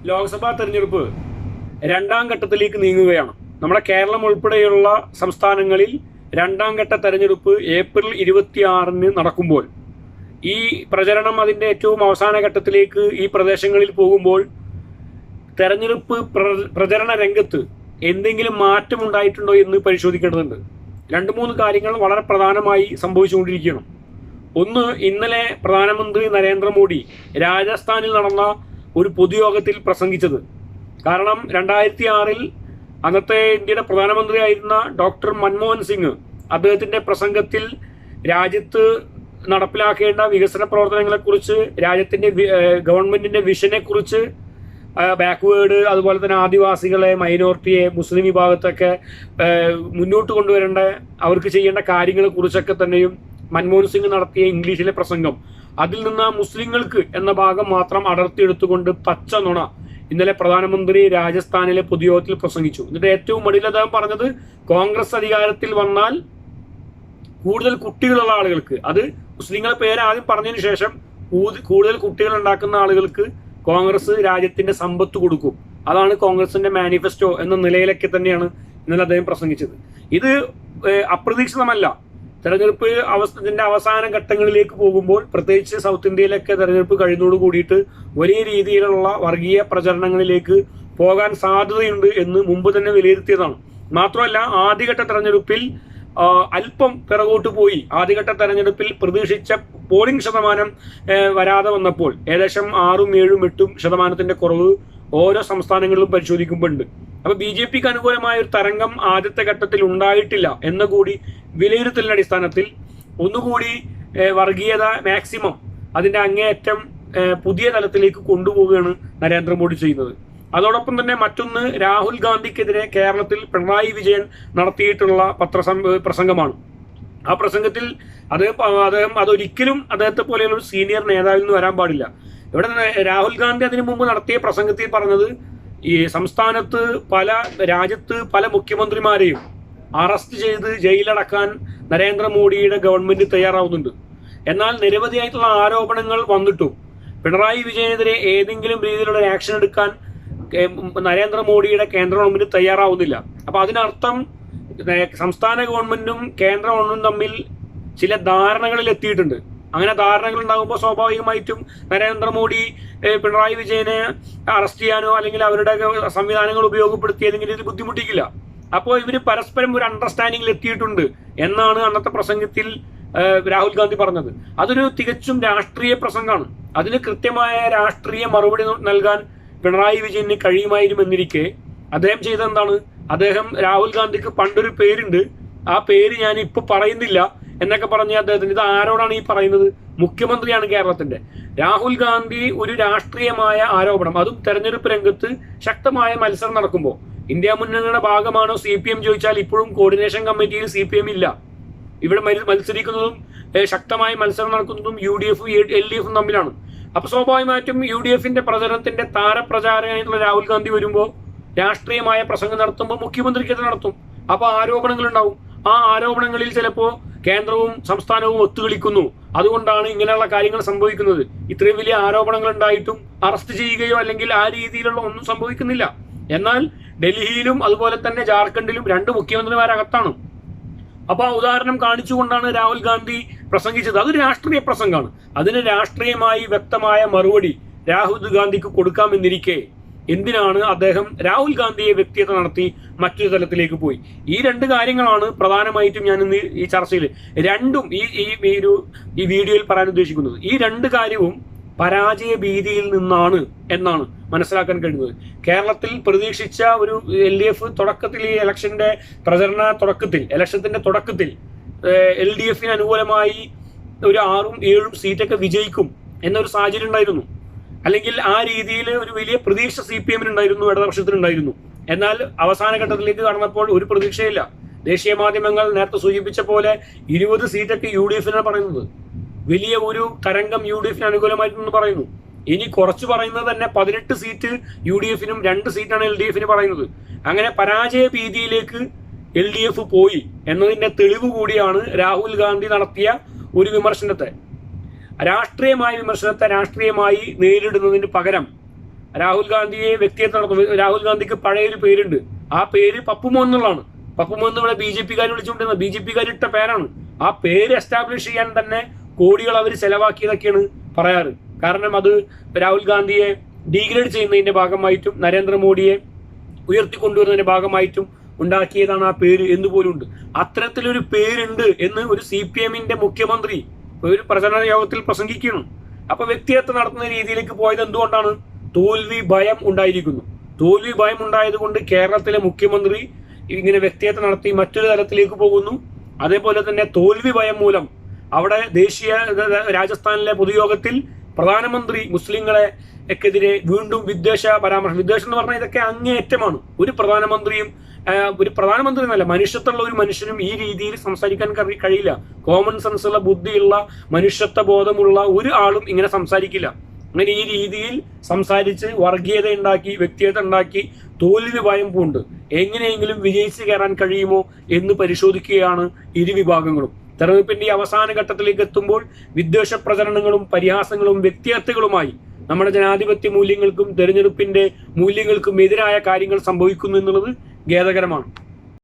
ലോക്സഭാ തെരഞ്ഞെടുപ്പ് രണ്ടാം ഘട്ടത്തിലേക്ക് നീങ്ങുകയാണ്. നമ്മുടെ കേരളം ഉൾപ്പെടെയുള്ള സംസ്ഥാനങ്ങളിൽ രണ്ടാം ഘട്ട തെരഞ്ഞെടുപ്പ് ഏപ്രിൽ 26 നടക്കുമ്പോൾ ഈ പ്രചരണം അതിൻ്റെ ഏറ്റവും അവസാന ഘട്ടത്തിലേക്ക് ഈ പ്രദേശങ്ങളിൽ പോകുമ്പോൾ തെരഞ്ഞെടുപ്പ് പ്രചരണ രംഗത്ത് എന്തെങ്കിലും മാറ്റമുണ്ടായിട്ടുണ്ടോ എന്ന് പരിശോധിക്കേണ്ടതുണ്ട്. 2-3 കാര്യങ്ങൾ വളരെ പ്രധാനമായി സംഭവിച്ചുകൊണ്ടിരിക്കുകയാണ്. ഒന്ന്, ഇന്നലെ പ്രധാനമന്ത്രി നരേന്ദ്രമോദി രാജസ്ഥാനിൽ നടന്ന ഒരു പൊതുയോഗത്തിൽ പ്രസംഗിച്ചത്. കാരണം 2006 അന്നത്തെ ഇന്ത്യയുടെ പ്രധാനമന്ത്രിയായിരുന്ന ഡോക്ടർ മൻമോഹൻ സിംഗ് അദ്ദേഹത്തിൻ്റെ പ്രസംഗത്തിൽ രാജ്യത്ത് നടപ്പിലാക്കേണ്ട വികസന പ്രവർത്തനങ്ങളെക്കുറിച്ച്, രാജ്യത്തിൻ്റെ ഗവൺമെൻറ്റിൻ്റെ വിഷനെക്കുറിച്ച്, ബാക്ക്വേർഡ് അതുപോലെ തന്നെ ആദിവാസികളെ, മൈനോറിറ്റിയെ, മുസ്ലിം വിഭാഗത്തൊക്കെ മുന്നോട്ട് കൊണ്ടുവരേണ്ട, അവർക്ക് ചെയ്യേണ്ട കാര്യങ്ങളെക്കുറിച്ചൊക്കെ തന്നെയും മൻമോഹൻ സിംഗ് നടത്തിയ ഇംഗ്ലീഷിലെ പ്രസംഗം, അതിൽ നിന്ന് മുസ്ലിങ്ങൾക്ക് എന്ന ഭാഗം മാത്രം അടർത്തിയെടുത്തുകൊണ്ട് പച്ച നുണ ഇന്നലെ പ്രധാനമന്ത്രി രാജസ്ഥാനിലെ പൊതുയോഗത്തിൽ പ്രസംഗിച്ചു. എന്നിട്ട് ഏറ്റവും ഒടുവിൽ അദ്ദേഹം പറഞ്ഞത്, കോൺഗ്രസ് അധികാരത്തിൽ വന്നാൽ കൂടുതൽ കുട്ടികളുള്ള ആളുകൾക്ക്, അത് മുസ്ലിങ്ങളെ പേര് ആദ്യം പറഞ്ഞതിന് ശേഷം കൂടുതൽ കുട്ടികൾ ഉണ്ടാക്കുന്ന ആളുകൾക്ക് കോൺഗ്രസ് രാജ്യത്തിന്റെ സമ്പത്ത് കൊടുക്കും, അതാണ് കോൺഗ്രസിന്റെ മാനിഫെസ്റ്റോ എന്ന നിലയിലൊക്കെ തന്നെയാണ് ഇന്നലെ അദ്ദേഹം പ്രസംഗിച്ചത്. ഇത് അപ്രതീക്ഷിതമല്ല. തെരഞ്ഞെടുപ്പ് ഇതിന്റെ അവസാന ഘട്ടങ്ങളിലേക്ക് പോകുമ്പോൾ, പ്രത്യേകിച്ച് സൗത്ത് ഇന്ത്യയിലൊക്കെ തെരഞ്ഞെടുപ്പ് കഴിഞ്ഞോട് കൂടിയിട്ട് വലിയ രീതിയിലുള്ള വർഗീയ പ്രചരണങ്ങളിലേക്ക് പോകാൻ സാധ്യതയുണ്ട് എന്ന് മുമ്പ് തന്നെ വിലയിരുത്തിയതാണ്. മാത്രമല്ല, ആദ്യഘട്ട തെരഞ്ഞെടുപ്പിൽ അല്പം പിറകോട്ട് പോയി. ആദ്യഘട്ട തെരഞ്ഞെടുപ്പിൽ പ്രതീക്ഷിച്ച പോളിംഗ് ശതമാനം വരാതെ വന്നപ്പോൾ ഏകദേശം 6, 7, 8% കുറവ് ഓരോ സംസ്ഥാനങ്ങളിലും പരിശോധിക്കുമ്പോൾ ഉണ്ട്. അപ്പൊ BJPക്ക് അനുകൂലമായ ഒരു തരംഗം ആദ്യത്തെ ഘട്ടത്തിൽ ഉണ്ടായിട്ടില്ല എന്ന കൂടി വിലയിരുത്തലിന്റെ അടിസ്ഥാനത്തിൽ ഒന്നുകൂടി വർഗീയത മാക്സിമം അതിന്റെ അങ്ങേയറ്റം പുതിയ തലത്തിലേക്ക് കൊണ്ടുപോവുകയാണ് നരേന്ദ്രമോദി ചെയ്യുന്നത്. അതോടൊപ്പം തന്നെ മറ്റൊന്ന്, രാഹുൽ ഗാന്ധിക്കെതിരെ കേരളത്തിൽ പിണറായി വിജയൻ നടത്തിയിട്ടുള്ള പ്രസംഗമാണ്. ആ പ്രസംഗത്തിൽ അദ്ദേഹം അതൊരിക്കലും അദ്ദേഹത്തെ പോലെയുള്ള ഒരു സീനിയർ നേതാവിൽ നിന്ന് വരാൻ പാടില്ല. ഇവിടെ രാഹുൽ ഗാന്ധി അതിനു മുമ്പ് നടത്തിയ പ്രസംഗത്തിൽ പറഞ്ഞത്, ഈ സംസ്ഥാനത്ത് രാജ്യത്ത് പല മുഖ്യമന്ത്രിമാരെയും അറസ്റ്റ് ചെയ്ത് ജയിലടക്കാൻ നരേന്ദ്രമോദിയുടെ ഗവൺമെന്റ് തയ്യാറാവുന്നുണ്ട്. എന്നാൽ നിരവധിയായിട്ടുള്ള ആരോപണങ്ങൾ വന്നിട്ടും പിണറായി വിജയനെതിരെ ഏതെങ്കിലും രീതിയിലുള്ള ആക്ഷൻ എടുക്കാൻ നരേന്ദ്രമോദിയുടെ കേന്ദ്ര ഗവൺമെന്റ് തയ്യാറാവുന്നില്ല. അപ്പൊ അതിനർത്ഥം സംസ്ഥാന ഗവൺമെന്റും കേന്ദ്ര ഗവൺമെന്റും തമ്മിൽ ചില ധാരണകളിൽ എത്തിയിട്ടുണ്ട്. അങ്ങനെ ധാരണകൾ ഉണ്ടാകുമ്പോൾ സ്വാഭാവികമായിട്ടും നരേന്ദ്രമോദി പിണറായി വിജയനെ അറസ്റ്റ് ചെയ്യാനോ അല്ലെങ്കിൽ അവരുടെ സംവിധാനങ്ങൾ ഉപയോഗപ്പെടുത്തി ഏതെങ്കിലും ഇത് ബുദ്ധിമുട്ടിക്കില്ല. അപ്പോൾ ഇവർ പരസ്പരം ഒരു അണ്ടർസ്റ്റാൻഡിങ്ങിൽ എത്തിയിട്ടുണ്ട് എന്നാണ് അന്നത്തെ പ്രസംഗത്തിൽ രാഹുൽ ഗാന്ധി പറഞ്ഞത്. അതൊരു തികച്ചും രാഷ്ട്രീയ പ്രസംഗമാണ്. അതിന് കൃത്യമായ രാഷ്ട്രീയ മറുപടി നൽകാൻ പിണറായി വിജയന് കഴിയുമായിരുമെന്നിരിക്കെ അദ്ദേഹം ചെയ്തെന്താണ്? രാഹുൽ ഗാന്ധിക്ക് പണ്ടൊരു പേരുണ്ട്, ആ പേര് ഞാൻ ഇപ്പൊ പറയുന്നില്ല എന്നൊക്കെ പറഞ്ഞ് അദ്ദേഹത്തിന്, ഇത് ആരോടാണ് ഈ പറയുന്നത്? മുഖ്യമന്ത്രിയാണ് കേരളത്തിന്റെ. രാഹുൽ ഗാന്ധി ഒരു രാഷ്ട്രീയമായ ആരോപണം, അതും തെരഞ്ഞെടുപ്പ് രംഗത്ത് ശക്തമായ മത്സരം നടക്കുമ്പോൾ, ഇന്ത്യ മുന്നണിയുടെ ഭാഗമാണോ CPM ചോദിച്ചാൽ ഇപ്പോഴും കോർഡിനേഷൻ കമ്മിറ്റിയിൽ CPM ഇല്ല. ഇവിടെ മത്സരിക്കുന്നതും ശക്തമായ മത്സരം നടക്കുന്നതും UDF LDF തമ്മിലാണ്. അപ്പൊ സ്വാഭാവികമായിട്ടും UDFന്റെ പ്രചരണത്തിന്റെ താരപ്രചാരകനായിട്ടുള്ള രാഹുൽ ഗാന്ധി വരുമ്പോൾ രാഷ്ട്രീയമായ പ്രസംഗം നടത്തുമ്പോൾ മുഖ്യമന്ത്രിക്കെതിരെ നടത്തും. അപ്പൊ ആരോപണങ്ങൾ ഉണ്ടാവും. ആ ആരോപണങ്ങളിൽ ചിലപ്പോൾ കേന്ദ്രവും സംസ്ഥാനവും ഒത്തുകളിക്കുന്നു. അതുകൊണ്ടാണ് ഇങ്ങനെയുള്ള കാര്യങ്ങൾ സംഭവിക്കുന്നത്. ഇത്രയും വലിയ ആരോപണങ്ങൾ ഉണ്ടായിട്ടും അറസ്റ്റ് ചെയ്യുകയോ അല്ലെങ്കിൽ ആ രീതിയിലുള്ള ഒന്നും സംഭവിക്കുന്നില്ല. എന്നാൽ ഡൽഹിയിലും അതുപോലെ തന്നെ ജാർഖണ്ഡിലും 2 മുഖ്യമന്ത്രിമാരകത്താണ്. അപ്പൊ ആ ഉദാഹരണം കാണിച്ചുകൊണ്ടാണ് രാഹുൽ ഗാന്ധി പ്രസംഗിച്ചത്. അതൊരു രാഷ്ട്രീയ പ്രസംഗമാണ്. അതിന് രാഷ്ട്രീയമായി വ്യക്തമായ മറുപടി രാഹുൽ ഗാന്ധിക്ക് കൊടുക്കാമെന്നിരിക്കെ എന്തിനാണ് അദ്ദേഹം രാഹുൽ ഗാന്ധിയെ വ്യക്തിഗത നടത്തി മറ്റൊരു തലത്തിലേക്ക് പോയി? ഈ 2 കാര്യങ്ങളാണ് പ്രധാനമായിട്ടും ഞാൻ ഇന്ന് ഈ ചർച്ചയിൽ ഈ വീഡിയോയിൽ പറയാൻ ഉദ്ദേശിക്കുന്നത്. ഈ 2 കാര്യവും പരാജയ ഭീതിയിൽ നിന്നാണ് എന്നാണ് മനസ്സിലാക്കാൻ കഴിയുന്നത്. കേരളത്തിൽ പ്രതീക്ഷിച്ച ഒരു LDF തുടക്കത്തിൽ, ഈ ഇലക്ഷന്റെ ഇലക്ഷത്തിന്റെ തുടക്കത്തിൽ LDFന് അനുകൂലമായി ഒരു 6, 7 സീറ്റൊക്കെ വിജയിക്കും എന്നൊരു സാഹചര്യം ഉണ്ടായിരുന്നു. അല്ലെങ്കിൽ ആ രീതിയിൽ ഒരു വലിയ പ്രതീക്ഷ CPMനുണ്ടായിരുന്നു, ഇടതുപക്ഷത്തിനുണ്ടായിരുന്നു. എന്നാൽ അവസാന ഘട്ടത്തിലേക്ക് കടന്നപ്പോൾ ഒരു പ്രതീക്ഷയില്ല. ദേശീയ മാധ്യമങ്ങൾ നേരത്തെ സൂചിപ്പിച്ച പോലെ 20 സീറ്റൊക്കെ UDFനാണ് പറയുന്നത്. വലിയ ഒരു തരംഗം UDFന് അനുകൂലമായിട്ടെന്ന് പറയുന്നു. ഇനി കുറച്ച് പറയുന്നത് തന്നെ 18 സീറ്റ് UDFനും 2 സീറ്റാണ് LDFന് പറയുന്നത്. അങ്ങനെ പരാജയ ഭീതിയിലേക്ക് LDF പോയി എന്നതിന്റെ തെളിവ് കൂടിയാണ് രാഹുൽ ഗാന്ധി നടത്തിയ ഒരു വിമർശനത്തെ രാഷ്ട്രീയമായ നേരിടുന്നതിന് പകരം രാഹുൽ ഗാന്ധിയെ വ്യക്തിഗത നടത്തും. രാഹുൽ ഗാന്ധിക്ക് പഴയൊരു പേരുണ്ട്, ആ പേര് പപ്പുമോൻ എന്നുള്ളതാണ്. പപ്പുമോൻ നമ്മളെ BJP-കാർ വിളിച്ചുകൊണ്ടിരുന്നത്, BJP-കാർ ഇട്ട പേരാണ്. ആ പേര് എസ്റ്റാബ്ലിഷ് ചെയ്യാൻ തന്നെ കോടികൾ അവർ ചെലവാക്കിയതൊക്കെയാണ് പറയാറ്. കാരണം അത് രാഹുൽ ഗാന്ധിയെ ഡീഗ്രേഡ് ചെയ്യുന്നതിന്റെ ഭാഗമായിട്ടും നരേന്ദ്രമോദിയെ ഉയർത്തിക്കൊണ്ടുവരുന്നതിന്റെ ഭാഗമായിട്ടും ഉണ്ടാക്കിയതാണ് ആ പേര് എന്നുപോലും ഉണ്ട്. അത്തരത്തിലൊരു പേരുണ്ട് എന്ന് ഒരു CPM-ന്റെ മുഖ്യമന്ത്രി ഒരു പ്രചരണ യോഗത്തിൽ പ്രസംഗിക്കുന്നു. അപ്പൊ വ്യക്തിഹത്യ നടത്തുന്ന രീതിയിലേക്ക് പോയത് എന്തുകൊണ്ടാണ്? തോൽവി ഭയം ഉണ്ടായിരിക്കുന്നു. തോൽവി ഭയം ഉണ്ടായത് കൊണ്ട് കേരളത്തിലെ മുഖ്യമന്ത്രി ഇങ്ങനെ വ്യക്തിഹത്യ നടത്തി മറ്റൊരു തലത്തിലേക്ക് പോകുന്നു. അതേപോലെ തന്നെ തോൽവി ഭയം മൂലം അവിടെ രാജസ്ഥാനിലെ പൊതുയോഗത്തിൽ പ്രധാനമന്ത്രി മുസ്ലിങ്ങളെക്കെതിരെ വീണ്ടും വിദ്വേഷ പരാമർശം. വിദ്വേഷം എന്ന് പറഞ്ഞാൽ ഇതൊക്കെ അങ്ങേയറ്റമാണ്. ഒരു പ്രധാനമന്ത്രി എന്നല്ല, മനുഷ്യത്വമുള്ള ഒരു മനുഷ്യനും ഈ രീതിയിൽ സംസാരിക്കാൻ കഴിയില്ല. കോമൺ സെൻസ് ഉള്ള, ബുദ്ധിയുള്ള, മനുഷ്യത്വ ബോധമുള്ള ഒരു ആളും ഇങ്ങനെ സംസാരിക്കില്ല. അങ്ങനെ ഈ രീതിയിൽ സംസാരിച്ച് വർഗീയത ഉണ്ടാക്കി, വ്യക്തിഗത ഉണ്ടാക്കി, തോൽവി ഭയം പൂണ്ട് എങ്ങനെയെങ്കിലും വിജയിച്ച് കയറാൻ കഴിയുമോ എന്ന് പരിശോധിക്കുകയാണ് ഇരു വിഭാഗങ്ങളും. തെരഞ്ഞെടുപ്പിന്റെ അവസാന ഘട്ടത്തിലേക്ക് എത്തുമ്പോൾ വിദ്വേഷ പ്രചരണങ്ങളും പരിഹാസങ്ങളും വ്യക്തിഹത്യകളുമായി നമ്മുടെ ജനാധിപത്യ മൂല്യങ്ങൾക്കും തെരഞ്ഞെടുപ്പിന്റെ മൂല്യങ്ങൾക്കും എതിരായ കാര്യങ്ങൾ സംഭവിക്കുന്നു എന്നുള്ളത് ഖേദകരമാണ്.